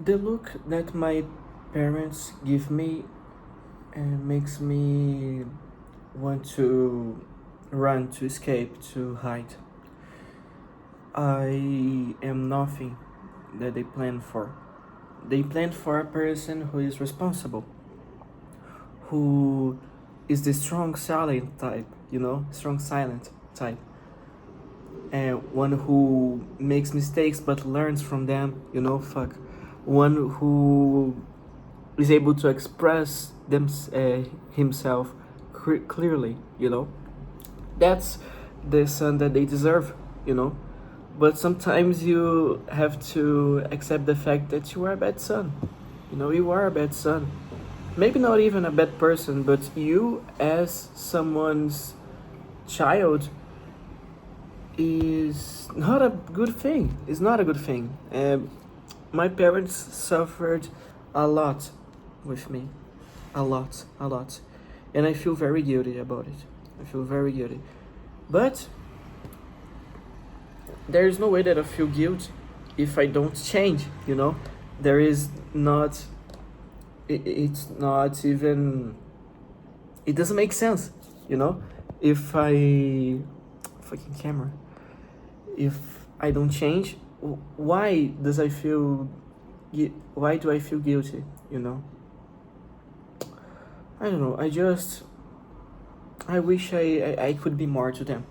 The look that my parents give me makes me want to run, to escape, to hide. I am nothing that they plan for. They plan for a person who is responsible, who is the strong silent type, strong silent type, and one who makes mistakes but learns from them, fuck, one who is able to express himself clearly, That's the son that they deserve, you know. But sometimes you have to accept the fact that you are a bad son. You are a bad son. Maybe not even a bad person, but you, as someone's child, is not a good thing. It's not a good thing. My parents suffered a lot with me. A lot, a lot. And I feel very guilty about it. I feel very guilty. But there is no way that I feel guilt if I don't change, There is not, it's not even, it doesn't make sense, If I, fucking camera, if I don't change, why does I feel, why do I feel guilty, I don't know, I wish I could be more to them,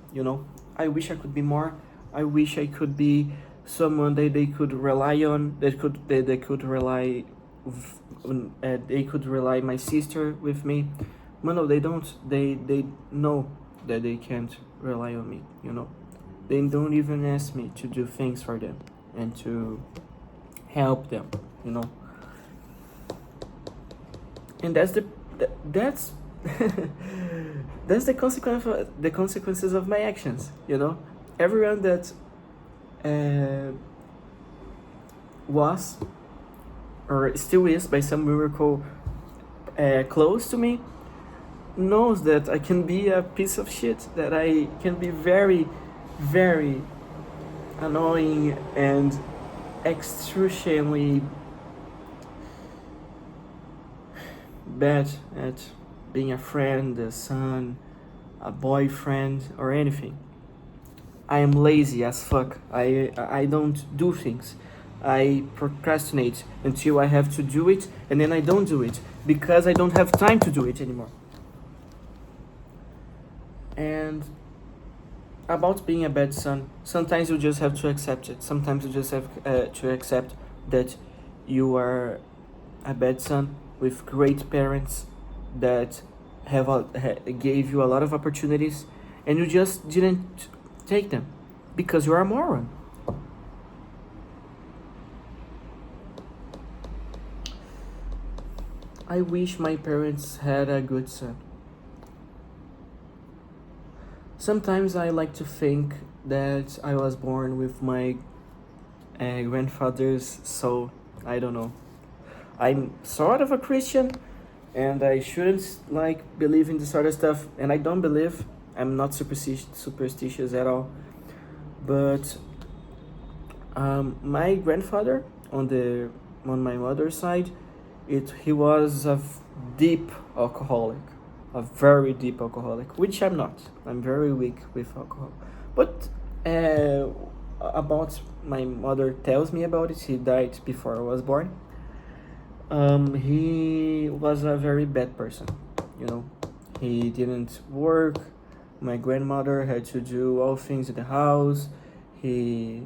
I wish I could be more. I wish I could be someone that they could rely on. They could rely, they could rely my sister with me. But no, they don't. They know that they can't rely on me. They don't even ask me to do things for them and to help them. And that's that's that's the consequences of my actions. Everyone that was or still is by some miracle close to me knows that I can be a piece of shit, that I can be very, very annoying and excruciatingly bad at being a friend, a son, a boyfriend, or anything. I am lazy as fuck. I don't do things. I procrastinate until I have to do it, and then I don't do it because I don't have time to do it anymore. And about being a bad son, sometimes you just have to accept it. Sometimes you just have to accept that you are a bad son with great parents that gave you a lot of opportunities, and you just didn't take them because you're a moron. I wish my parents had a good son. Sometimes I like to think that I was born with my grandfather's soul. I don't know. I'm sort of a Christian, and I shouldn't believe in this sort of stuff, and I don't believe. I'm not superstitious at all. But my grandfather on my mother's side, he was a deep alcoholic, a very deep alcoholic, which I'm not. I'm very weak with alcohol. But about my mother tells me about it. He died before I was born. He was a very bad person. He didn't work. My grandmother had to do all things in the house. He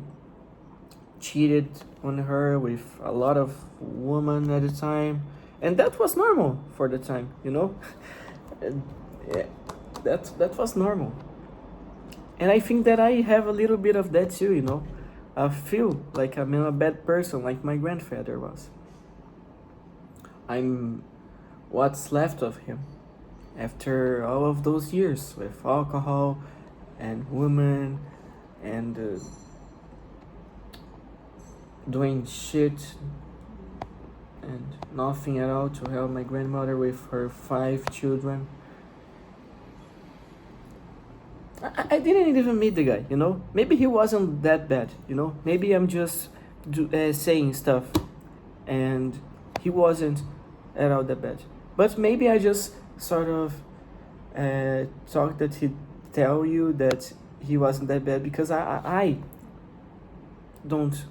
cheated on her with a lot of women at the time, and that was normal for the time. Yeah, that was normal. And I think that I have a little bit of that too. I feel like I'm a bad person, like my grandfather was. I'm what's left of him after all of those years with alcohol and women and doing shit and nothing at all to help my grandmother with her 5 children. I didn't even meet the guy, Maybe he wasn't that bad, Maybe I'm just saying stuff and he wasn't at all that bad. But maybe I just sort of thought that he'd tell you that he wasn't that bad because I don't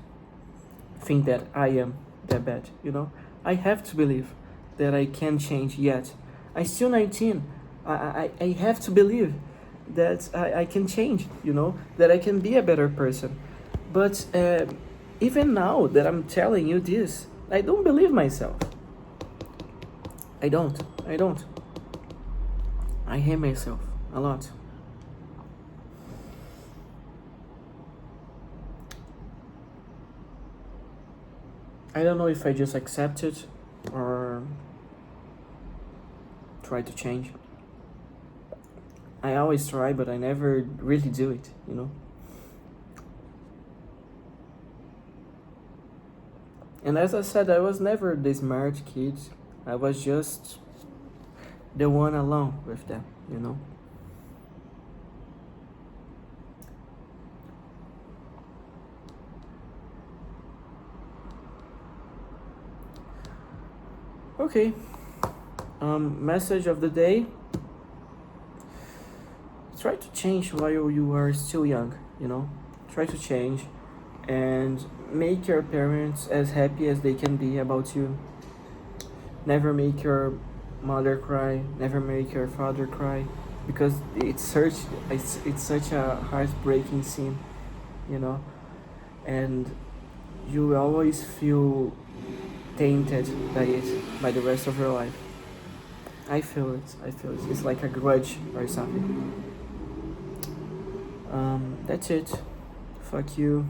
think that I am that bad, you know? I have to believe that I can change yet. I'm still 19. I have to believe that I can change, you know? That I can be a better person. But even now that I'm telling you this, I don't believe myself. I don't. I don't. I hate myself a lot. I don't know if I just accept it or try to change. I always try, but I never really do it, you know? And as I said, I was never the smart kid. I was just the one alone with them, you know? Okay. Message of the day. Try to change while you are still young, you know? Try to change and make your parents as happy as they can be about you. Never make your mother cry, never make your father cry, because it's such a heartbreaking scene, you know? And you will always feel tainted by it, by the rest of your life. I feel it. I feel it. It's like a grudge or something. That's it. Fuck you.